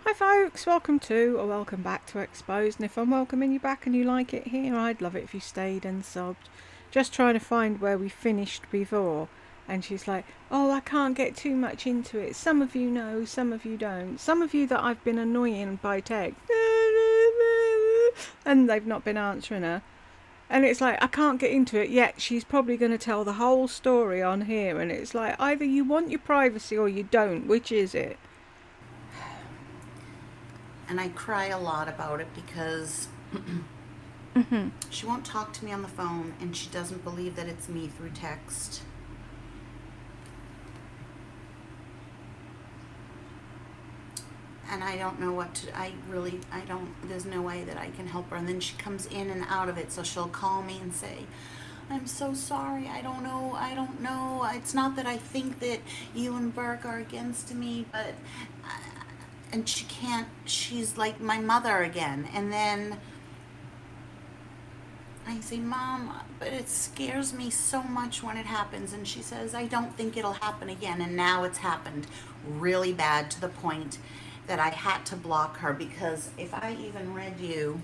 Hi folks, welcome to or welcome back to Exposed, and if I'm welcoming you back and you like it here, I'd love it if you stayed and subbed. Just trying to find where we finished before, and she's like, oh, I can't get too much into it. Some of you know, some of you don't. Some of you that I've been annoying by text, and they've not been answering her. And it's like, I can't get into it yet. She's probably going to tell the whole story on here, and it's like, either you want your privacy or you don't. Which is it? And I cry a lot about it because she won't talk to me on the phone and she doesn't believe that it's me through text. And I don't know what to, I don't, there's no way that I can help her. And then she comes in and out of it, so she'll call me and say, I'm so sorry, I don't know. It's not that I think that you and Burke are against me, but, and she can't, she's like my mother again. And then I say, Mom, but it scares me so much when it happens. And she says, I don't think it'll happen again. And now it's happened really bad to the point that I had to block her, because if I even read you,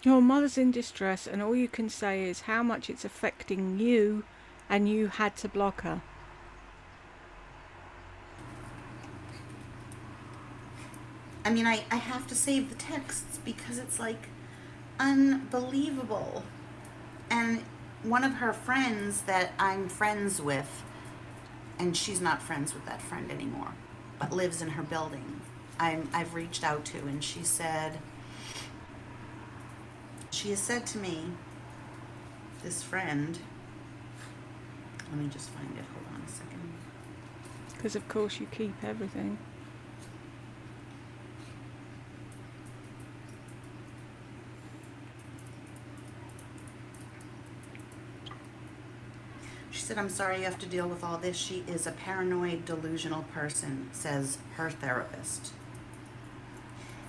Your mother's in distress, and all you can say is how much it's affecting you, and you had to block her. I mean, I have to save the texts because it's like unbelievable. And one of her friends that I'm friends with, and she's not friends with that friend anymore, but lives in her building, I've reached out to, and she has said to me, this friend, let me just find it, hold on a second. Because, of course, you keep everything. She said, I'm sorry you have to deal with all this. She is a paranoid, delusional person, says her therapist.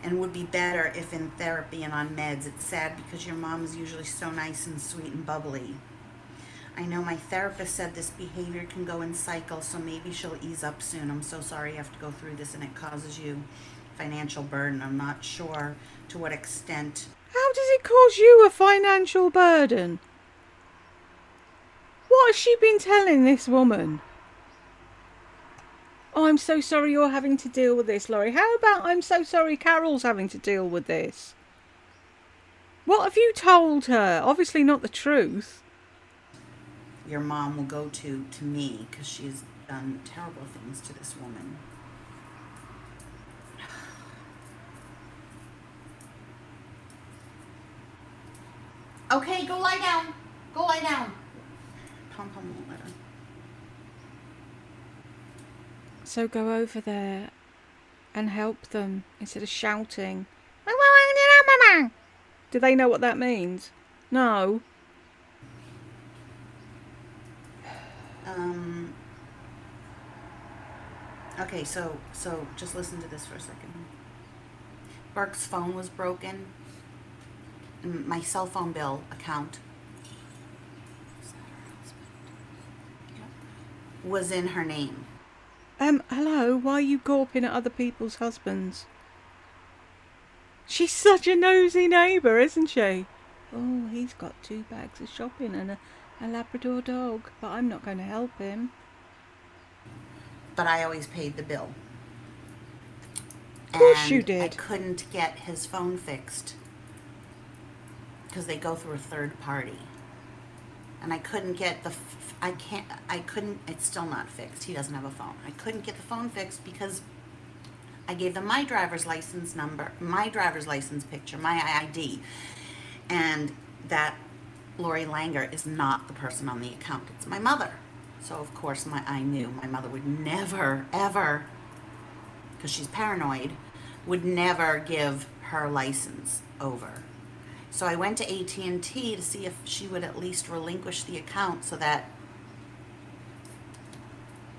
And would be better if in therapy and on meds. It's sad because your mom is usually so nice and sweet and bubbly. I know my therapist said this behavior can go in cycles, so maybe she'll ease up soon. I'm so sorry you have to go through this and it causes you financial burden. I'm not sure to what extent. How does it cause you a financial burden? What has she been telling this woman? Oh, I'm so sorry you're having to deal with this, Laurie. How about I'm so sorry Carol's having to deal with this? What have you told her? Obviously not the truth. Your mom will go to me because she's done terrible things to this woman. Okay, go lie down. Go lie down. Pom Pom won't let her. So go over there and help them instead of shouting. Do they know what that means? No. Okay, so just listen to this for a second. Burke's phone was broken. And my cell phone bill account was in her name. Hello, why are you gawping at other people's husbands? She's such a nosy neighbour, isn't she? Oh, he's got 2 bags of shopping and a Labrador dog, but I'm not going to help him. But I always paid the bill. Of course And you did. I couldn't get his phone fixed because they go through a third party. And I couldn't get it's still not fixed. He doesn't have a phone. I couldn't get the phone fixed because I gave them my driver's license number, my driver's license picture, my ID. And that Lori Langer is not the person on the account. It's my mother. So, of course, I knew my mother would never, ever, because she's paranoid, would never give her license over. So I went to AT&T to see if she would at least relinquish the account so that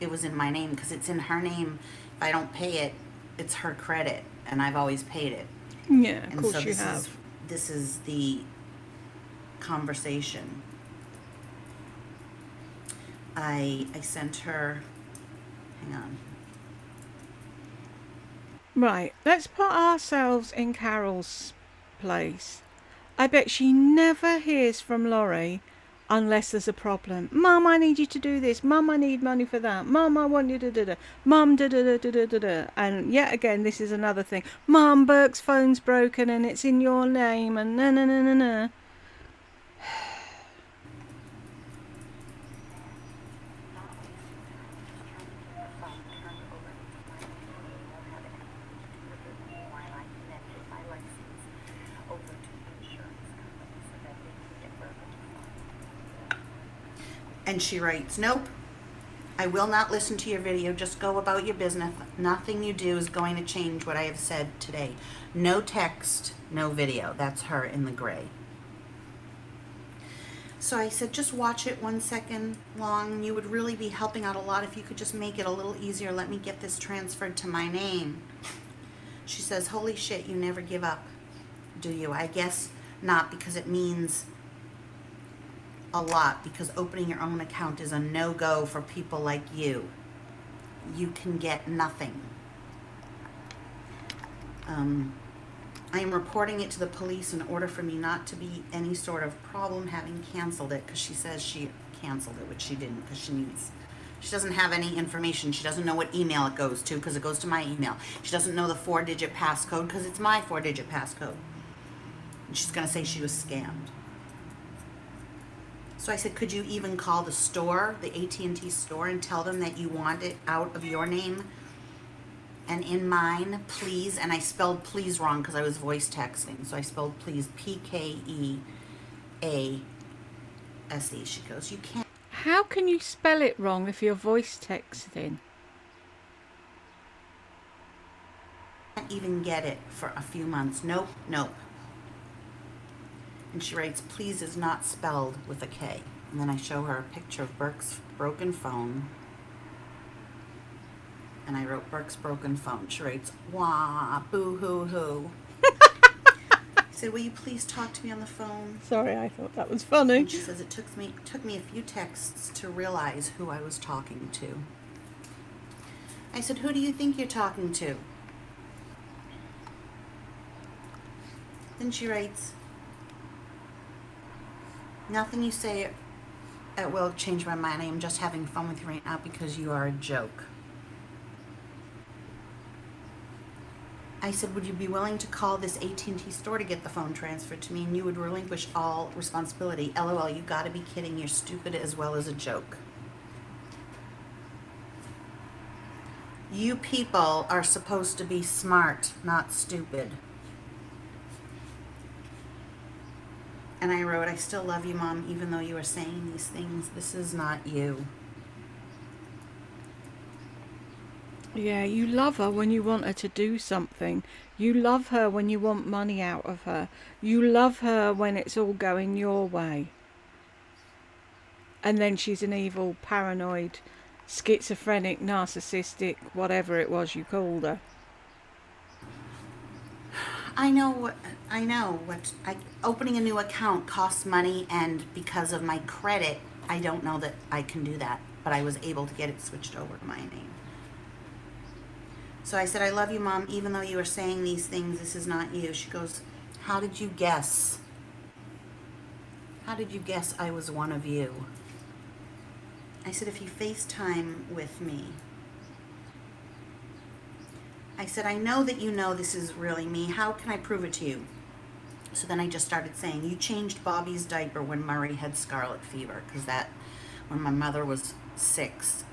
it was in my name, because it's in her name. If I don't pay it, it's her credit, and I've always paid it. Yeah, of And course so you have. this is the conversation. I sent her, hang on. Right, let's put ourselves in Carol's place. I bet she never hears from Laurie unless there's a problem. Mum, I need you to do this. Mum, I need money for that. Mum, I want you to da da. Mum, da da da da da da da. And yet again, this is another thing. Mum, Burke's phone's broken and it's in your name and na na na na na. And she writes, nope, I will not listen to your video. Just go about your business. Nothing you do is going to change what I have said today. No text, no video. That's her in the gray. So I said, just watch it 1 second long. You would really be helping out a lot if you could just make it a little easier. Let me get this transferred to my name. She says, holy shit, you never give up, do you? I guess not, because it means a lot, because opening your own account is a no-go for people like you. You can get nothing. I am reporting it to the police in order for me not to be any sort of problem having canceled it, because she says she canceled it, which she didn't, because she doesn't have any information. She doesn't know what email it goes to, because it goes to my email. She doesn't know the 4-digit passcode, because it's my 4-digit passcode. And she's going to say she was scammed. So I said, could you even call the store, the AT&T store, and tell them that you want it out of your name and in mine, please? And I spelled please wrong because I was voice texting. So I spelled please, P-K-E-A-S-E. She goes, you can't How can you spell it wrong if you're voice texting? even get it for a few months. Nope, nope. And she writes, please is not spelled with a K. And then I show her a picture of Burke's broken phone. And I wrote Burke's broken phone. She writes, wah, boo hoo hoo. I said, will you please talk to me on the phone? Sorry, I thought that was funny. And she says, it took me a few texts to realize who I was talking to. I said, who do you think you're talking to? Then she writes, nothing you say will change my mind. I am just having fun with you right now because you are a joke. I said, would you be willing to call this AT&T store to get the phone transferred to me, and you would relinquish all responsibility? LOL, you gotta be kidding. You're stupid as well as a joke. You people are supposed to be smart, not stupid. And I wrote, I still love you, Mom, even though you are saying these things. This is not you. Yeah, you love her when you want her to do something. You love her when you want money out of her. You love her when it's all going your way. And then she's an evil, paranoid, schizophrenic, narcissistic, whatever it was you called her. Opening a new account costs money, and because of my credit, I don't know that I can do that, but I was able to get it switched over to my name. So I said, I love you, Mom, even though you are saying these things, this is not you. She goes, how did you guess? How did you guess I was one of you? I said, if you FaceTime with me. I said, I know that you know this is really me. How can I prove it to you? So then I just started saying, you changed Bobby's diaper when Murray had scarlet fever, because when my mother was 6,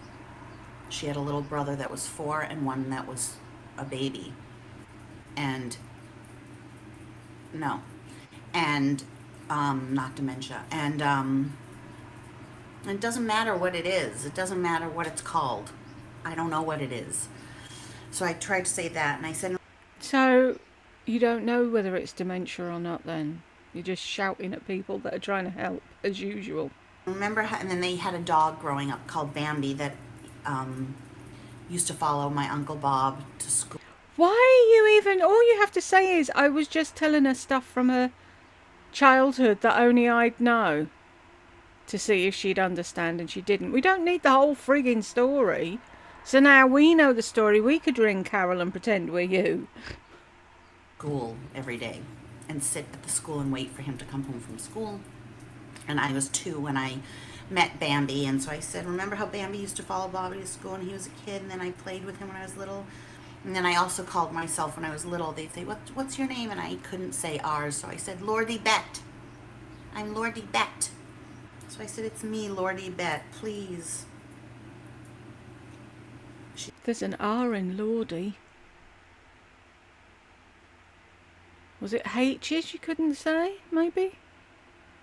she had a little brother that was 4 and one that was a baby. And not dementia. And it doesn't matter what it is. It doesn't matter what it's called. I don't know what it is. So I tried to say that, and I said, So you don't know whether it's dementia or not then? You're just shouting at people that are trying to help, as usual. remember how, and then they had a dog growing up called Bambi that used to follow my Uncle Bob to school. Why are you even... All you have to say is, I was just telling her stuff from her childhood that only I'd know, to see if she'd understand, and she didn't. We don't need the whole frigging story. So now we know the story. We could ring Carol and pretend we're you. School every day and sit at the school and wait for him to come home from school. And I was 2 when I met Bambi, and so I said, remember how Bambi used to follow Bobby to school when he was a kid, and then I played with him when I was little? And then I also called myself when I was little. They'd say, what's your name? And I couldn't say ours, so I said, Lordy Bet. I'm Lordy Bet. So I said, it's me, Lordy Bet, please. There's an R in Lordy. Was it H's you couldn't say, maybe?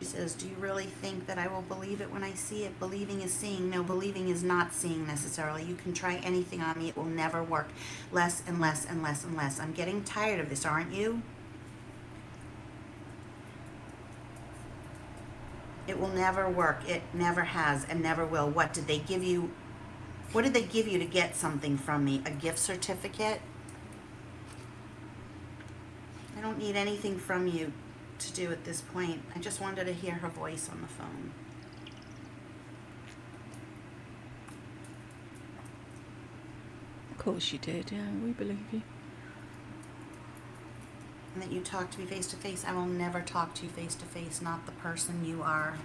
She says, do you really think that I will believe it when I see it? Believing is seeing. No, believing is not seeing necessarily. You can try anything on me. It will never work. Less and less and less and less. I'm getting tired of this, aren't you? It will never work. It never has and never will. What did they give you? What did they give you to get something from me? A gift certificate? I don't need anything from you to do at this point. I just wanted to hear her voice on the phone. Of course you did, yeah, we believe you. And that you talk to me face to face. I will never talk to you face to face, not the person you are.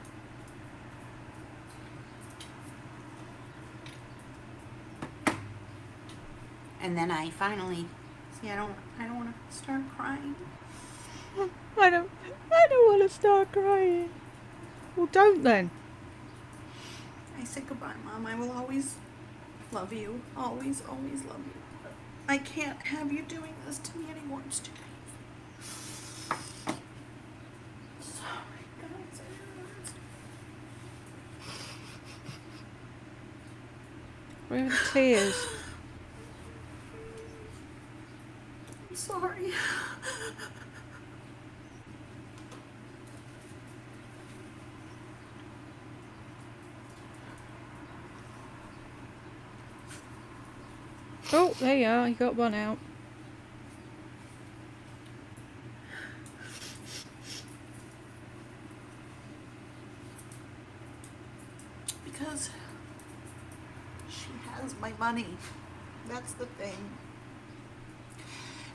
And then I finally, see, I don't want to start crying. I don't want to start crying. Well, don't then. I said, goodbye, Mom. I will always love you. Always, always love you. But I can't have you doing this to me anymore. It's too painful. Sorry, guys. Where are the tears? I'm sorry. Oh, there you are. You got one out. Because she has my money. That's the thing.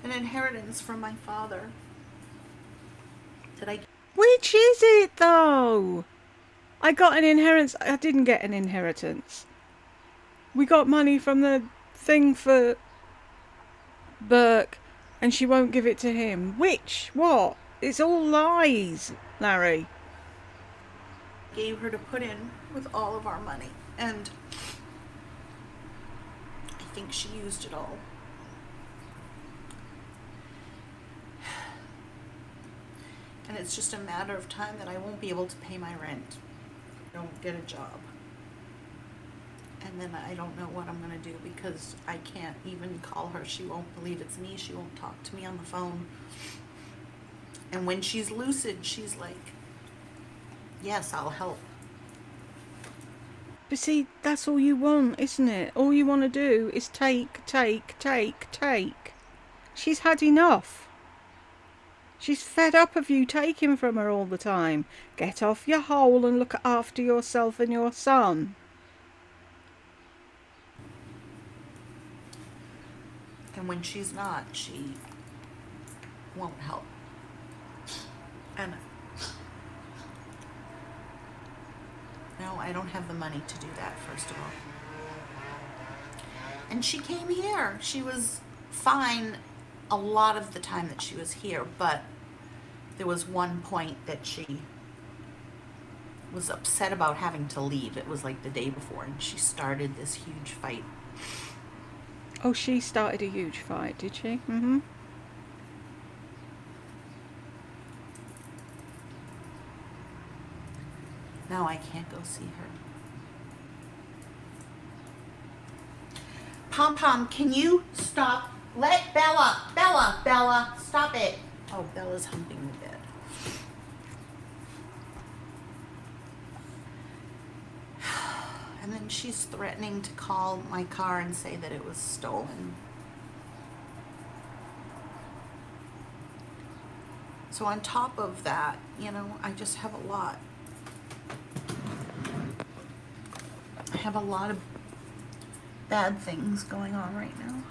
An inheritance from my father. Which is it, though? I got an inheritance. I didn't get an inheritance. We got money from the thing for Burke, and she won't give it to him. Which? What? It's all lies, Larry. Gave her to put in with all of our money, and I think she used it all. And it's just a matter of time that I won't be able to pay my rent. I don't get a job. And then I don't know what I'm going to do because I can't even call her. She won't believe it's me. She won't talk to me on the phone. And when she's lucid, she's like, yes, I'll help. But see, that's all you want, isn't it? All you want to do is take, take, take, take. She's had enough. She's fed up of you taking from her all the time. Get off your hole and look after yourself and your son. And when she's not, she won't help. And no, I don't have the money to do that, first of all. And she came here. She was fine a lot of the time that she was here, but there was one point that she was upset about having to leave. It was like the day before, and she started this huge fight. Oh, she started a huge fight, did she? Mm-hmm. Now I can't go see her. Pom Pom, can you stop? Let Bella, stop it. Oh, Bella's humping the bed. And then she's threatening to call my car and say that it was stolen. So on top of that, you know, I just have a lot. I have a lot of bad things going on right now.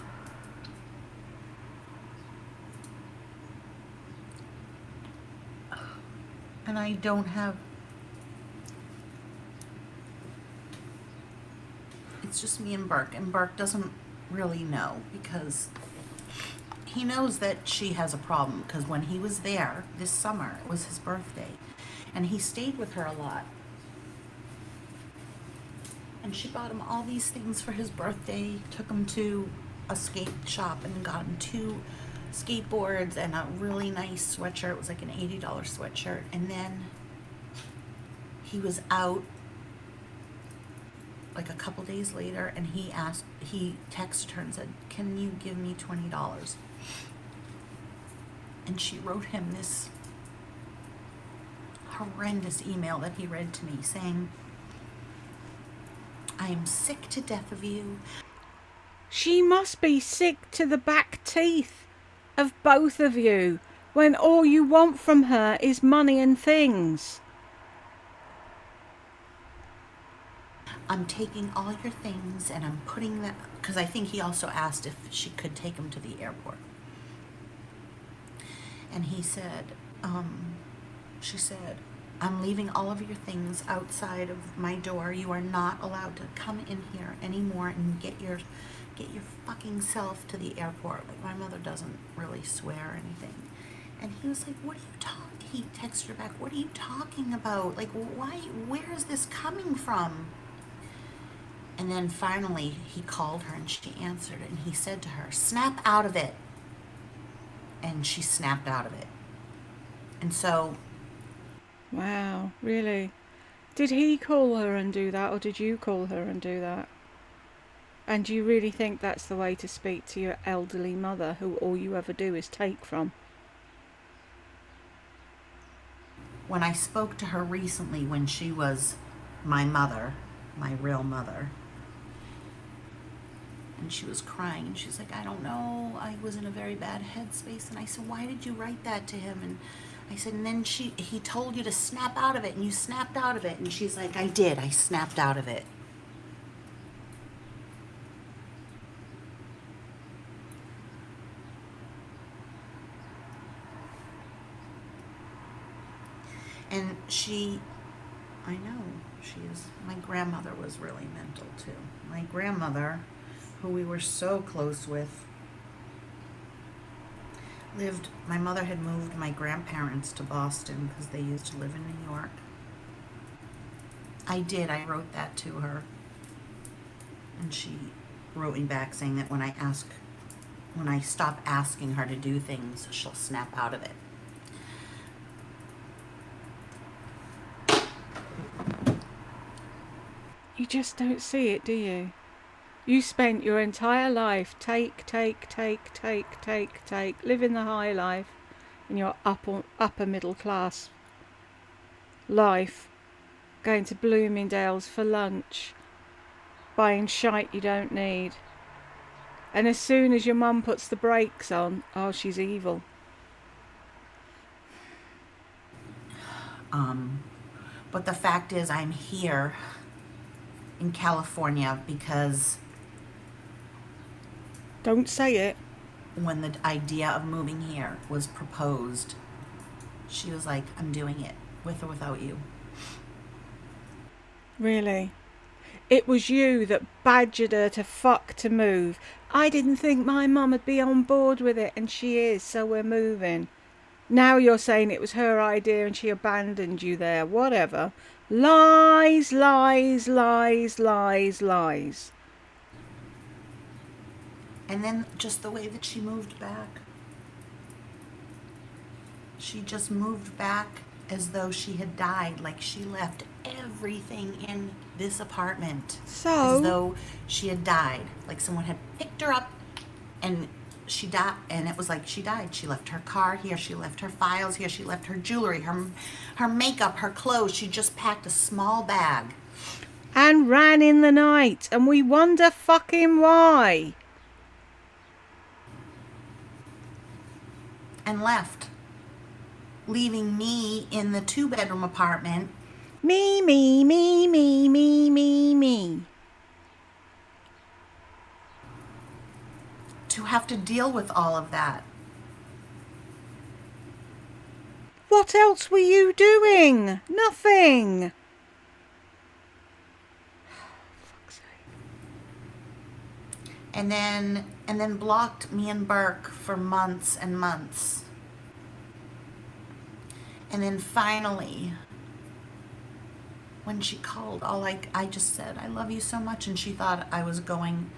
And I don't have, it's just me and Burke doesn't really know because he knows that she has a problem because when he was there this summer, it was his birthday, and he stayed with her a lot. And she bought him all these things for his birthday, took him to a skate shop and got him 2 skateboards and a really nice sweatshirt. It was like an $80 sweatshirt. And then he was out like a couple days later and he texted her and said, "Can you give me $20? And she wrote him this horrendous email that he read to me saying, "I am sick to death of you." She must be sick to the back teeth of both of you when all you want from her is money and things. "I'm taking all your things and I'm putting them," because I think he also asked if she could take him to the airport. And he said, she said, "I'm leaving all of your things outside of my door. You are not allowed to come in here anymore and get your fucking self to the airport." Like, my mother doesn't really swear or anything. And he was like, "What are you talking?" He texted her back, "What are you talking about? Like, why, where is this coming from?" And then finally he called her and she answered it and he said to her, "Snap out of it." And she snapped out of it. And so, Wow, really? Did he call her and do that, or did you call her and do that? And do you really think that's the way to speak to your elderly mother, who all you ever do is take from? when I spoke to her recently when she was my mother, my real mother, and she was crying and she's like, "I don't know, I was in a very bad headspace." And I said, "Why did you write that to him?" And I said, "And then he told you to snap out of it and you snapped out of it." And she's like, "I did, I snapped out of it." And I know, my grandmother was really mental too. My grandmother, who we were so close with, my mother had moved my grandparents to Boston because they used to live in New York. I wrote that to her. And she wrote me back saying that when I stop asking her to do things, she'll snap out of it. You just don't see it, do you? You spent your entire life take, living the high life in your upper middle class life, going to Bloomingdale's for lunch, buying shite you don't need. And as soon as your mum puts the brakes on, oh, she's evil. But the fact is, I'm here in California because Don't say it. when the idea of moving here was proposed, she was like, "I'm doing it, with or without you." Really? It was you that badgered her to move. I didn't think my mum would be on board with it, and she is, so we're moving. Now you're saying it was her idea and she abandoned you there. Whatever. Lies, lies, lies, lies, lies. And then just the way that she moved back. She just moved back as though she had died. Like, she left everything in this apartment as So, though she had died. Like someone had picked her up and she died, and it was like she died. She left her car here, she left her files here, she left her jewelry, her makeup, her clothes. She just packed a small bag and ran in the night, and we wonder fucking why. and left, leaving me in the 2-bedroom apartment. Me, me, me, me, me, me, me. have to deal with all of that. What else were you doing? Nothing. Fuck's sake. And then blocked me and Burke for months and months. And then finally, when she called, I just said, I love you so much, and she thought I was going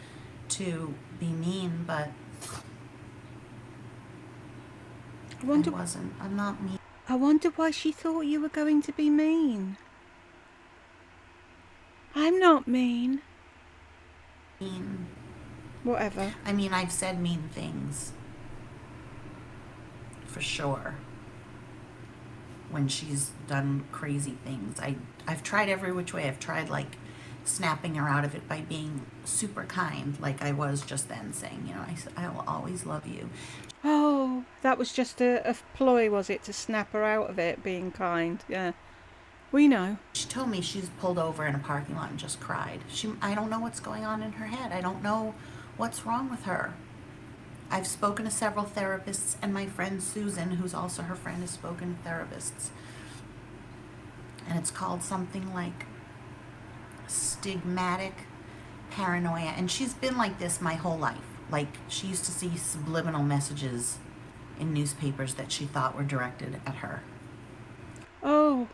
to be mean, but I wasn't. I'm not mean. I wonder why she thought you were going to be mean. I'm not mean. Whatever. I mean, I've said mean things. For sure. When she's done crazy things. I've tried every which way. I've tried, like, snapping her out of it by being super kind, like I was just then, saying, you know, I will always love you. Oh, that was just a ploy, was it, to snap her out of it, being kind? Yeah. We know. She told me she's pulled over in a parking lot and just cried. I don't know what's going on in her head. I don't know what's wrong with her. I've spoken to several therapists, and my friend Susan, who's also her friend, has spoken to therapists. And it's called something like stigmatic paranoia. And she's been like this my whole life. Like, she used to see subliminal messages in newspapers that she thought were directed at her. Oh,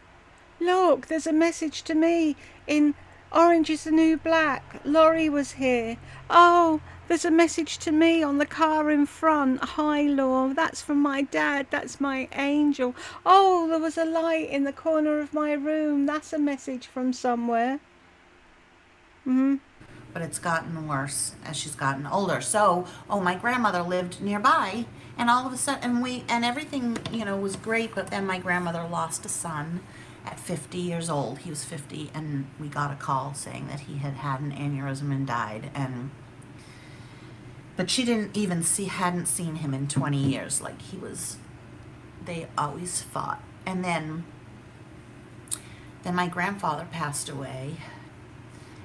look, there's a message to me in Orange is the New Black. Laurie was here. Oh, there's a message to me on the car in front. Hi, Laura. That's from my dad. That's my angel. Oh, there was a light in the corner of my room. That's a message from somewhere. But it's gotten worse as she's gotten older. So, my grandmother lived nearby, and all of a sudden, and everything, you know, was great, but then my grandmother lost a son at 50 years old. He was 50, and we got a call saying that he had had an aneurysm and died, but she hadn't seen him in 20 years. Like, they always fought. And then my grandfather passed away.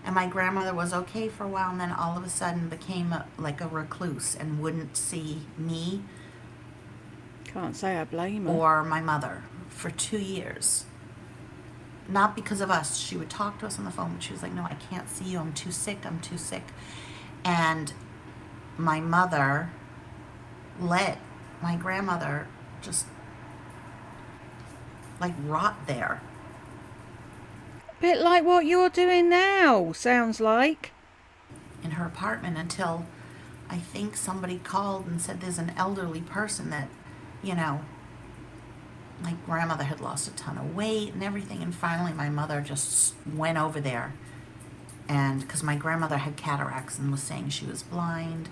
And my grandmother was okay for a while, and then all of a sudden became like a recluse and wouldn't see me. Can't say I blame her. Or my mother for 2 years. Not because of us. She would talk to us on the phone, but she was like, no, I can't see you. I'm too sick. And my mother let my grandmother just, like, rot there. Bit like what you're doing now, sounds like. In her apartment, until I think somebody called and said there's an elderly person that, you know, my grandmother had lost a ton of weight and everything, and finally my mother just went over there, and because my grandmother had cataracts and was saying she was blind,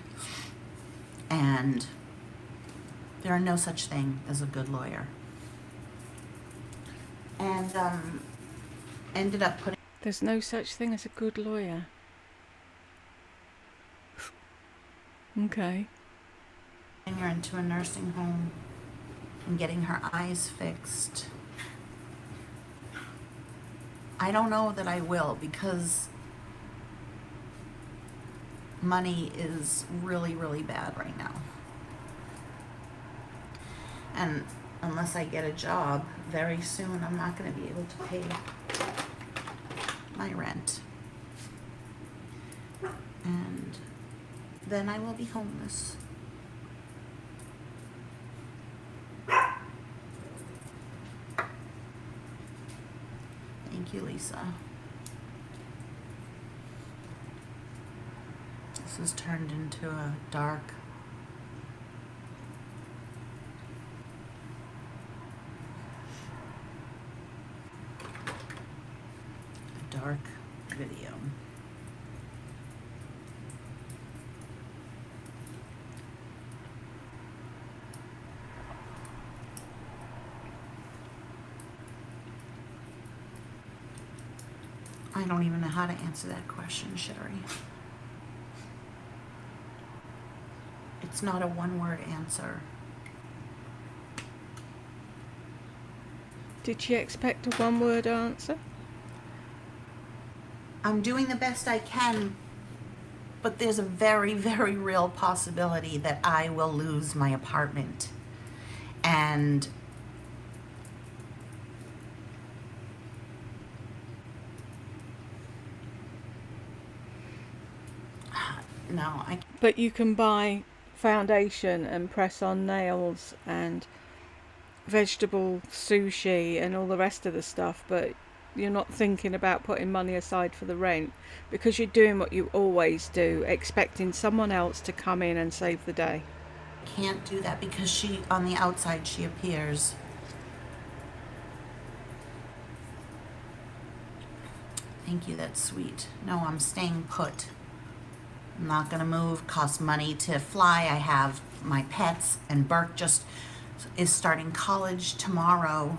and there are no such thing as a good lawyer. And ended up putting... There's no such thing as a good lawyer. Okay. her into a nursing home and getting her eyes fixed. I don't know that I will, because money is really, really bad right now. And unless I get a job very soon, I'm not going to be able to pay my rent. And then I will be homeless. Thank you, Lisa. This has turned into a dark video. I don't even know how to answer that question, Sherry. It's not a one-word answer. Did she expect a one-word answer? I'm doing the best I can, but there's a very, very real possibility that I will lose my apartment. And no, I But you can buy foundation and press on nails and vegetable sushi and all the rest of the stuff, but you're not thinking about putting money aside for the rent because you're doing what you always do, expecting someone else to come in and save the day. can't do that because she, on the outside, she appears. Thank you, that's sweet. No, I'm staying put. I'm not gonna move, costs money to fly. I have my pets, and Burke just is starting college tomorrow.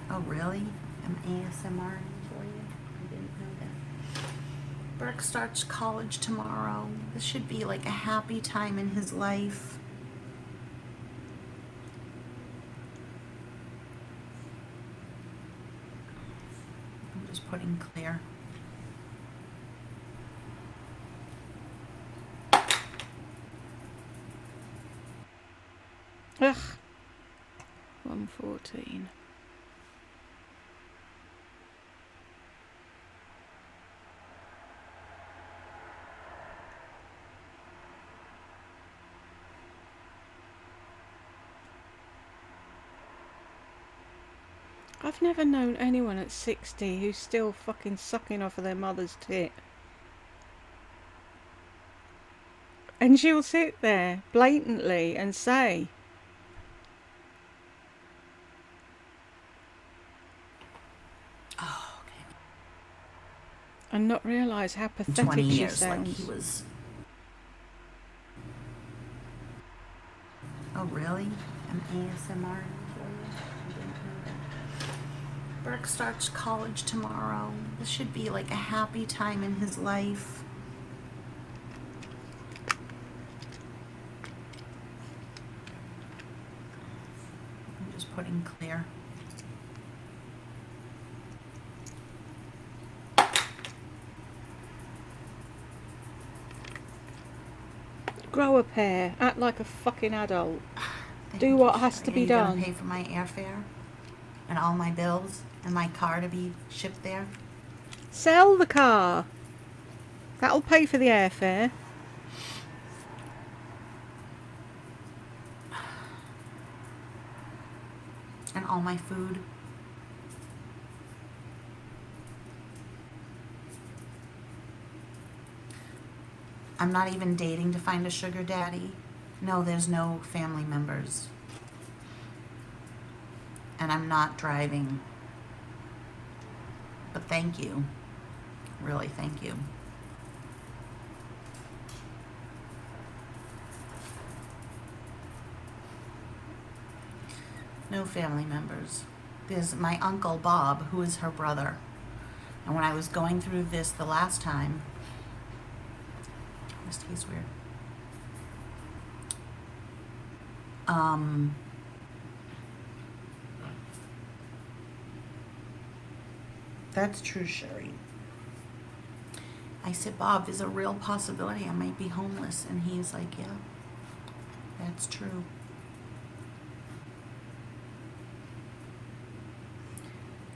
Oh, really? I'm ASMR for you? I didn't know that. Burke starts college tomorrow. This should be like a happy time in his life. I'm just putting clear. Ugh. 114. I've never known anyone at 60 who's still fucking sucking off of their mother's tit. And she'll sit there blatantly and say, Oh, okay. and not realise how 20 pathetic she years, like sounds. he was. Oh, really? I'm ASMR for you? I didn't know that. Burke starts college tomorrow. This should be like a happy time in his life. I'm just putting clear. Grow a pair. Act like a fucking adult. Thank Do you, what has to Sherry. be Are you done. gonna pay for my airfare and all my bills and my car to be shipped there? Sell the car. That'll pay for the airfare. And all my food? I'm not even dating to find a sugar daddy. No, there's no family members. And I'm not driving. But thank you. Really, thank you. No family members. There's my uncle Bob, who is her brother. And when I was going through this the last time, this tastes weird. That's true, Sherry. I said, Bob, there's a real possibility I might be homeless. And he's like, yeah, that's true.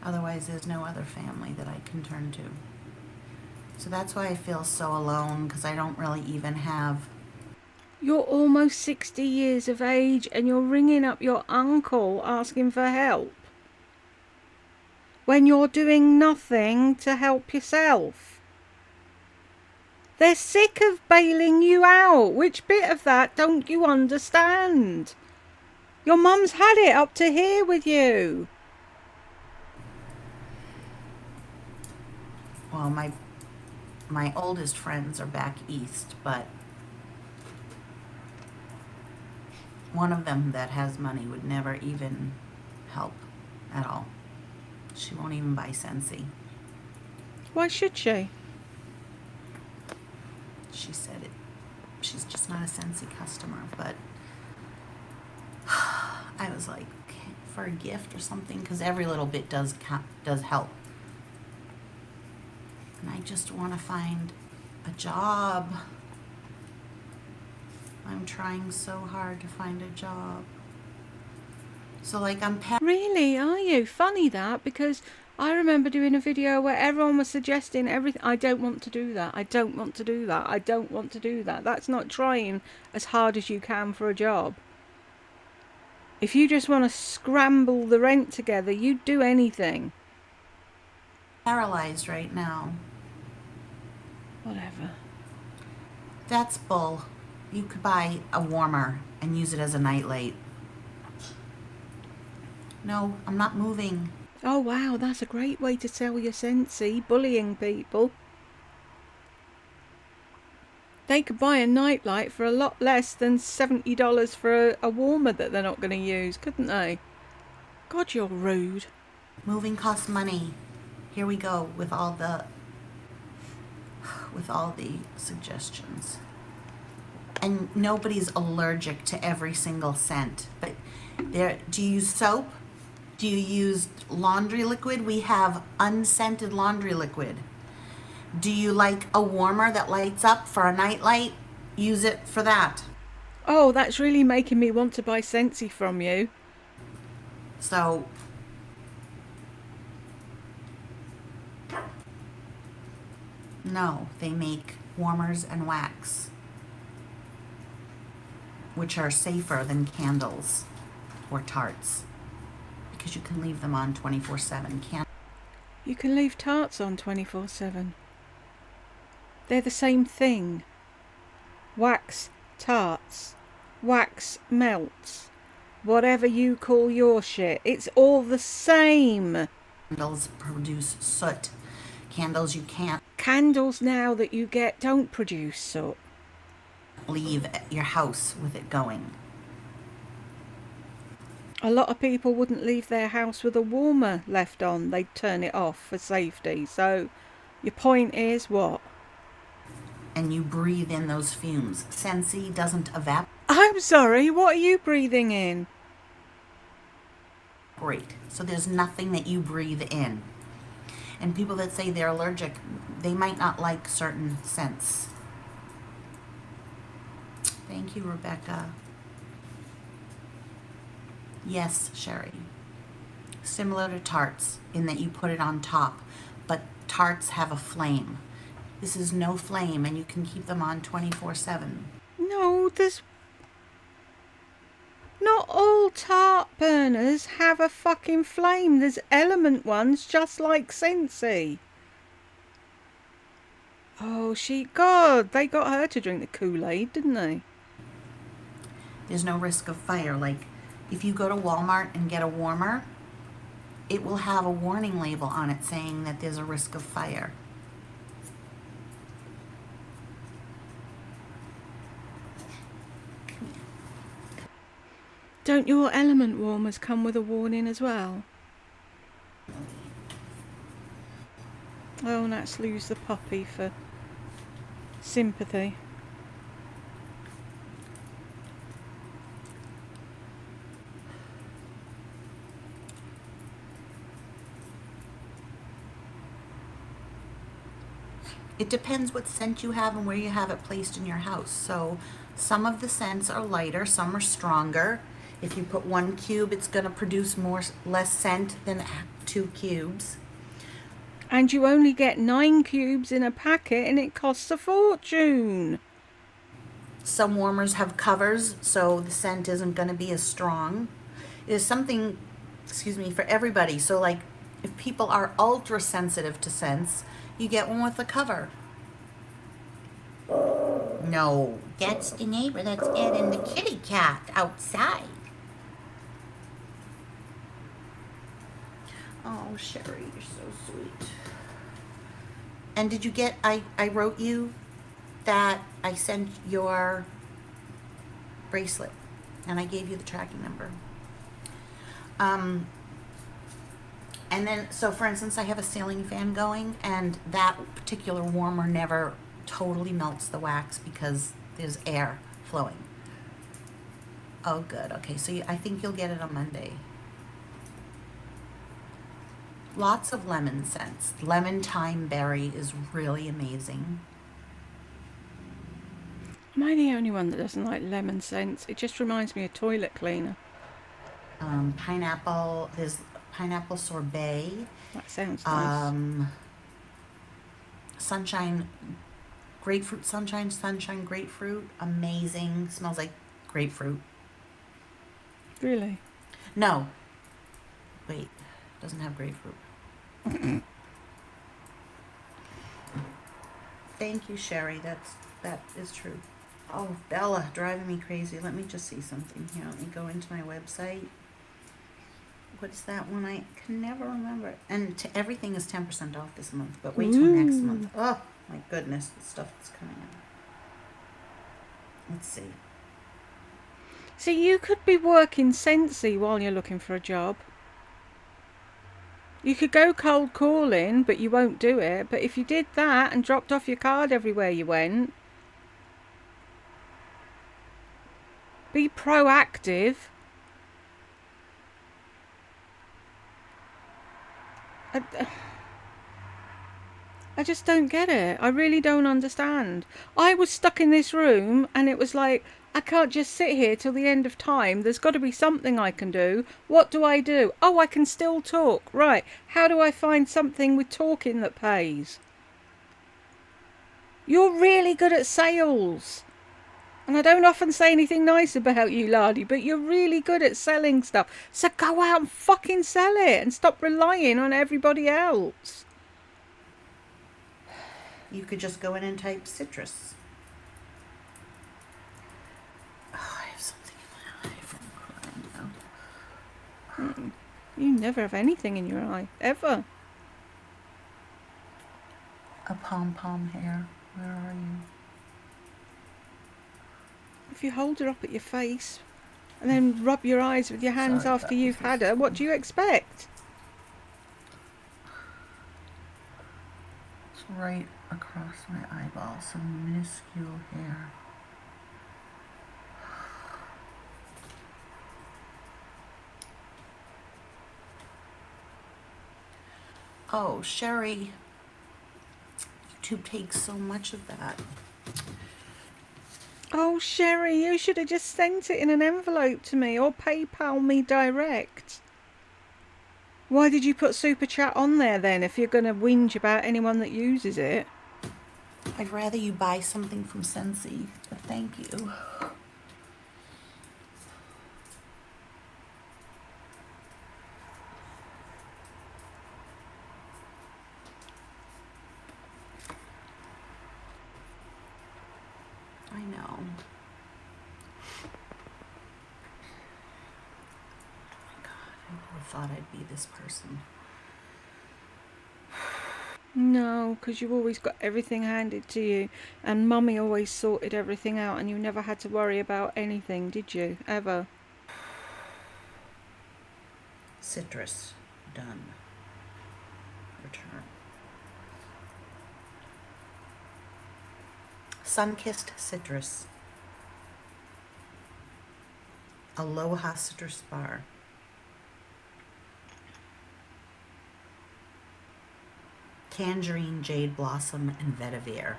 Otherwise, there's no other family that I can turn to. So that's why I feel so alone, because I don't really even have. You're almost 60 years of age and you're ringing up your uncle asking for help when you're doing nothing to help yourself. They're sick of bailing you out. Which bit of that don't you understand? Your mum's had it up to here with you. Well, my oldest friends are back east, but one of them that has money would never even help at all. She won't even buy Scentsy. Why should she? She said it. She's just not a Scentsy customer, but I was like, for a gift or something, because every little bit does help. And I just want to find A job. I'm trying so hard to find a job. So like Really, are you? Funny that, because I remember doing a video where everyone was suggesting everything. I don't want to do that. I don't want to do that. I don't want to do that. That's not trying as hard as you can for a job. If you just want to scramble the rent together, you'd do anything. paralyzed right now. Whatever. That's bull. You could buy a warmer and use it as a nightlight. No, I'm not moving. Oh wow, that's a great way to sell your Scentsy, bullying people. They could buy a nightlight for a lot less than $70 for a warmer that they're not going to use, couldn't they? God, you're rude. Moving costs money. Here we go with all the suggestions. And nobody's allergic to every single scent. But do you use soap? Do you use laundry liquid? We have unscented laundry liquid. Do you like a warmer that lights up for a nightlight? Use it for that. Oh, that's really making me want to buy Scentsy from you. So no, they make warmers and wax, which are safer than candles or tarts because you can leave them on 24/7. You can leave tarts on 24/7. They're the same thing. Wax tarts. Wax melts. Whatever you call your shit. It's all the same. Candles produce soot. Candles you can't Candles now that you get don't produce soot. leave your house with it going. A lot of people wouldn't leave their house with a warmer left on. They'd turn it off for safety. So your point is what? And you breathe in those fumes. Scentsy doesn't evaporate. I'm sorry, what are you breathing in? So there's nothing that you breathe in. And people that say they're allergic, they might not like certain scents. Thank you, Rebecca. Yes, Sherry. Similar to tarts in that you put it on top, but tarts have a flame. This is no flame, and you can keep them on 24/7. No, there's... Not all tart burners have a fucking flame. There's element ones just like Scentsy. Oh, God, they got her to drink the Kool-Aid, didn't they? There's no risk of fire. Like, if you go to Walmart and get a warmer, it will have a warning label on it saying that there's a risk of fire. Don't your element warmers come with a warning as well? Oh, and that's lose the puppy for sympathy. It depends what scent you have and where you have it placed in your house. So some of the scents are lighter, some are stronger. If you put 1 cube, it's going to produce less scent than 2 cubes. And you only get 9 cubes in a packet and it costs a fortune. Some warmers have covers, so the scent isn't going to be as strong. There's something, for everybody. So like if people are ultra sensitive to scents, you get one with a cover. No, that's the neighbor that's getting the kitty cat outside. Oh, Sherry, you're so sweet. And did you get, I wrote you that I sent your bracelet and I gave you the tracking number. And then, so for instance, I have a ceiling fan going and that particular warmer never totally melts the wax because there's air flowing. Oh, good. Okay, so I think you'll get it on Monday. Lots of lemon scents. Lemon thyme berry is really amazing. Am I the only one that doesn't like lemon scents? It just reminds me of toilet cleaner. Pineapple, there's pineapple sorbet, That sounds nice. um, sunshine, grapefruit sunshine grapefruit, amazing, smells like grapefruit. Really? No, wait, doesn't have grapefruit. Thank you, Sherry, that is true. Oh, Bella, driving me crazy. Let me just see something here. Let me go into my website. What's that one? I can never remember. And everything is 10% off this month, but wait till next month. Ooh. Oh, my goodness, the stuff that's coming out. Let's see. See, you could be working Scentsy while you're looking for a job. You could go cold calling, but you won't do it. But if you did that and dropped off your card everywhere you went, be proactive. I just don't get it. I really don't understand. I was stuck in this room and it was like, I can't just sit here till the end of time. There's got to be something I can do. What do I do? Oh, I can still talk. Right. How do I find something with talking that pays? You're really good at sales. And I don't often say anything nice about you, Lardy, but you're really good at selling stuff. So go out and fucking sell it and stop relying on everybody else. You could just go in and type citrus. Oh, I have something in my eye from crying now. You never have anything in your eye, ever. A pom-pom hair. Where are you? If you hold her up at your face and then rub your eyes with your hands Sorry, after you've had her, what do you expect? It's right across my eyeball, some minuscule hair. Oh, Sherry, YouTube takes so much of that. Oh, Sherry, you should have just sent it in an envelope to me or PayPal me direct. Why did you put Super Chat on there then if you're going to whinge about anyone that uses it? I'd rather you buy something from Scentsy, but thank you. I know. Oh my God, I never thought I'd be this person. No, because you've always got everything handed to you, and Mummy always sorted everything out, and you never had to worry about anything, did you? Ever? Citrus. Done. Return. Sun-kissed citrus. Aloha citrus bar. Tangerine, jade blossom, and vetiver.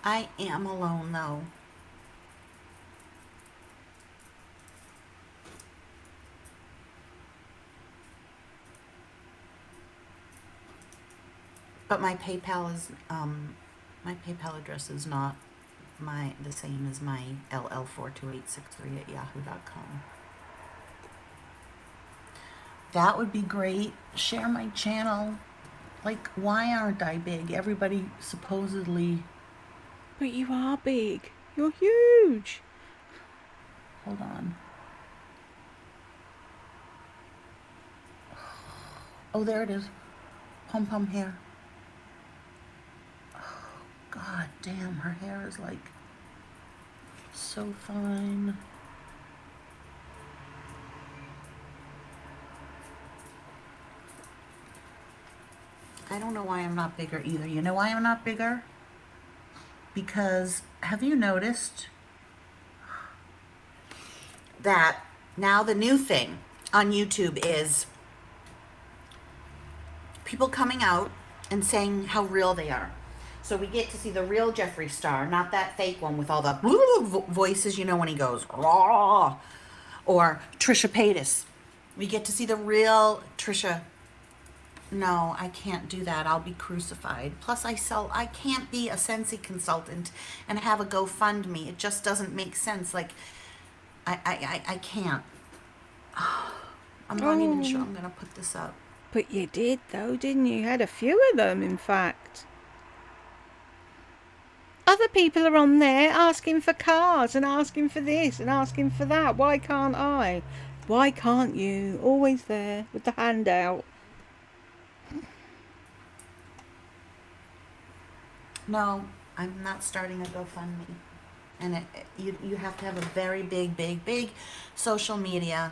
I am alone though. But my PayPal is my PayPal address is not the same as my ll42863@yahoo.com. That would be great. Share my channel. Like, why aren't I big? Everybody supposedly. But you are big. You're huge. Hold on. Oh, there it is. Pom pom hair. Oh, God damn, her hair is like so fine. I don't know why I'm not bigger either. You know why I'm not bigger? Because have you noticed that now the new thing on YouTube is people coming out and saying how real they are. So we get to see the real Jeffree Star, not that fake one with all the voices, you know, when he goes, raw, or Trisha Paytas. We get to see the real Trisha. No, I can't do that. I'll be crucified. Plus, I can't be a Scentsy consultant and have a GoFundMe. It just doesn't make sense. Like, I can't. I'm not even sure Oh, I'm going to put this up. but you did though, didn't you? You had a few of them, in fact. Other people are on there asking for cars and asking for this and asking for that. Why can't I? Why can't you? Always there with the hand out. No, I'm not starting a GoFundMe. And you have to have a very big social media.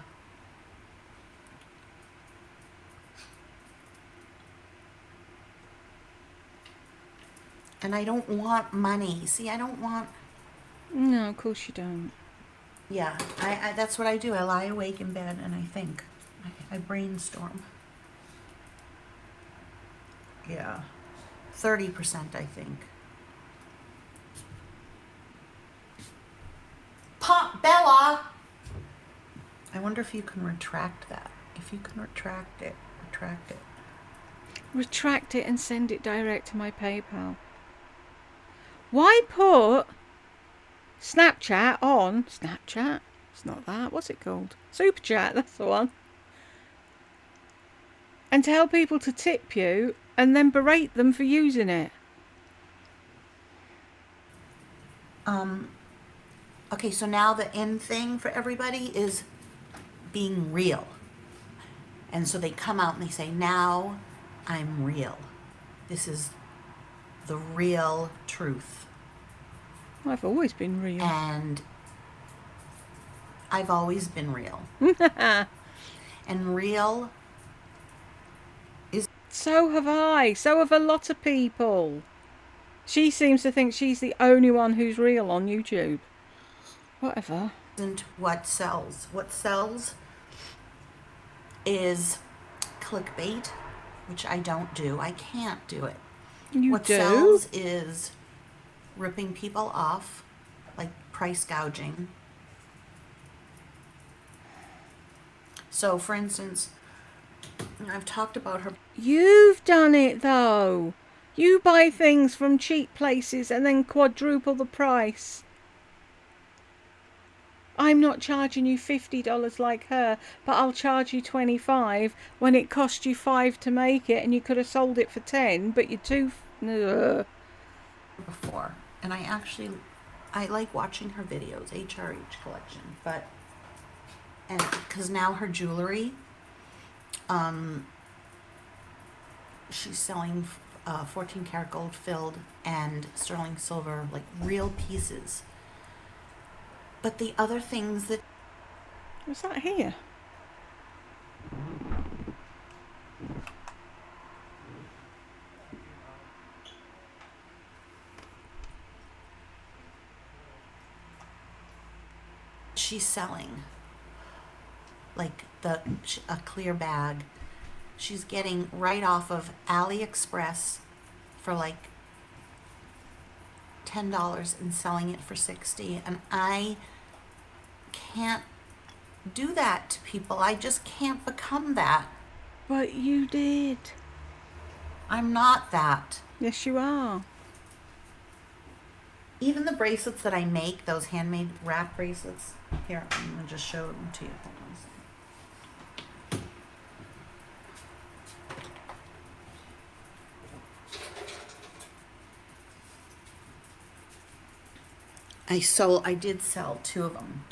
And I don't want money. See, I don't want. No, of course you don't. Yeah, I that's what I do. I lie awake in bed and I think. I brainstorm. Yeah. 30%, I think. Pop Bella! I wonder if you can retract that. If you can retract it, retract it. Retract it and send it direct to my PayPal. Why put Snapchat on Snapchat? It's not that. What's it called? Super Chat, that's the one. And tell people to tip you and then berate them for using it. Okay, so now the in thing for everybody is being real. And so they come out and they say, now I'm real. This is the real truth. I've always been real. And I've always been real. And real is. So have I. So have a lot of people. She seems to think she's the only one who's real on YouTube. Whatever. Isn't what sells. What sells is clickbait, which I don't do. I can't do it. You What do? sells is ripping people off, like price gouging. So, for instance, I've talked about her. You've done it though. You buy things from cheap places and then quadruple the price. I'm not charging you $50 like her, but I'll charge you $25 when it cost you $5 to make it and you could have sold it for $10, but you're too. Before, and I like watching her videos, HRH collection, but and because now her jewelry, she's selling 14 karat gold filled and sterling silver, like real pieces. But the other things that What's that here? she's selling, like a clear bag, she's getting right off of AliExpress for like $10 and selling it for $60, and I can't do that to people. I just can't become that. But you did. I'm not that. Yes, you are. Even the bracelets that I make, those handmade wrap bracelets. Here, I'm gonna just show them to you. Hold on a second. I did sell 2 of them.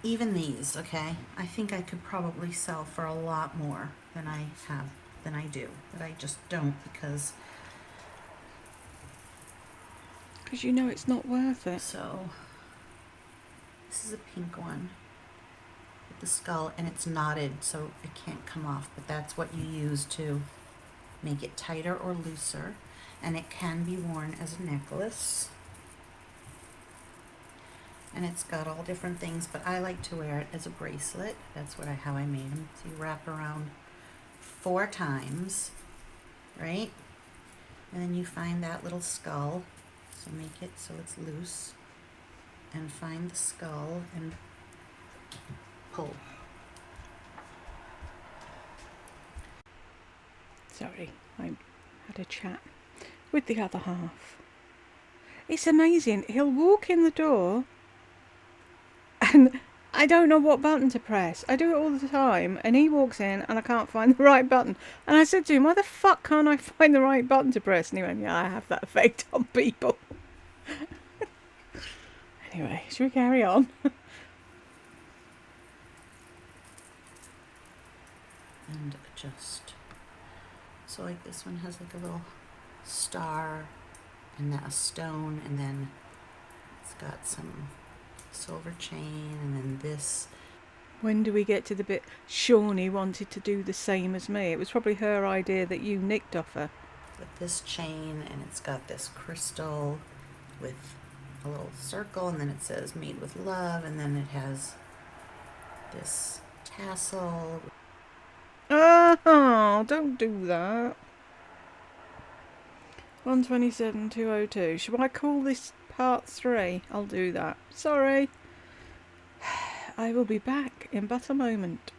Even these, okay? I think I could probably sell for a lot more than I do, but I just don't because you know it's not worth it. so this is a pink one with the skull and it's knotted so it can't come off, but that's what you use to make it tighter or looser, and it can be worn as a necklace. And it's got all different things, but I like to wear it as a bracelet. That's how I made them. So you wrap around 4 times, right? And then you find that little skull, so make it so it's loose, and find the skull and pull. Sorry, I had a chat with the other half. It's amazing. He'll walk in the door and I don't know what button to press. I do it all the time, and he walks in and I can't find the right button. And I said to him, why the fuck can't I find the right button to press? And he went, yeah, I have that effect on people. Anyway, should we carry on? And adjust. So like this one has like a little star and then a stone, and then it's got some silver chain, and then this. When do we get to the bit Shawnee wanted to do the same as me? It was probably her idea that you nicked off her. With this chain, and it's got this crystal with a little circle, and then it says made with love, and then it has this tassel. Oh, don't do that. 127,202. Should I call this part 3? I'll do that. Sorry. I will be back in but a moment.